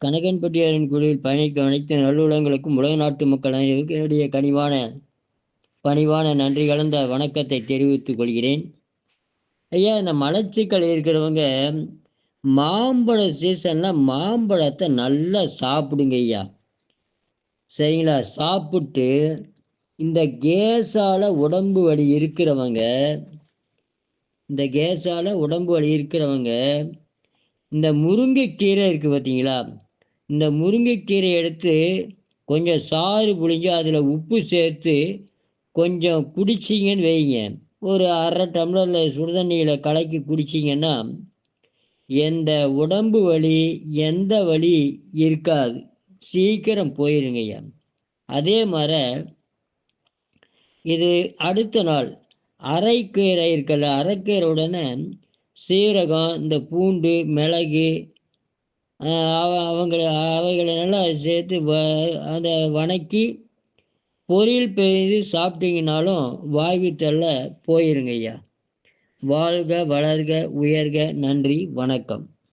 கனகன்பட்டியாரின் குழுவில் பயணிக்கும் அனைத்து நல்லுள்ளங்களுக்கும் உலக நாட்டு மக்கள் அனைவருக்கும் என்னுடைய பணிவான நன்றி கலந்த வணக்கத்தை தெரிவித்துக் கொள்கிறேன். ஐயா, இந்த மலச்சிக்கல் இருக்கிறவங்க மாம்பழ சீசன்ல மாம்பழத்தை நல்லா சாப்பிடுங்க ஐயா. சரிங்களா? சாப்பிட்டு இந்த கேஸால உடம்பு வலி இருக்கிறவங்க இந்த முருங்கைக்கீரை இருக்கு பார்த்தீங்களா? இந்த முருங்கைக்கீரை எடுத்து கொஞ்சம் சாறு புழிஞ்சு அதில் உப்பு சேர்த்து கொஞ்சம் குடிச்சிங்கன்னு வைங்க. ஒரு அரை டம்ளரில் சுடுதண்ணியில் கலக்கி குடிச்சிங்கன்னா எந்த உடம்பு வலி எந்த வலி இருக்காது, சீக்கிரம் போயிருங்கய்யா. அதே மாதிரி இது அடுத்த நாள் அரைக்கீரை இருக்கல, அரைக்கீரை உடனே சீரகம், இந்த பூண்டு, மிளகு அவைகளை நல்லா சேர்த்து அதை வணக்கி பொரியல் பெய்து சாப்பிட்டீங்கன்னாலும் வாய்வு தள்ள போயிருங்க ஐயா. வாழ்க வளர்க உயர்க. நன்றி, வணக்கம்.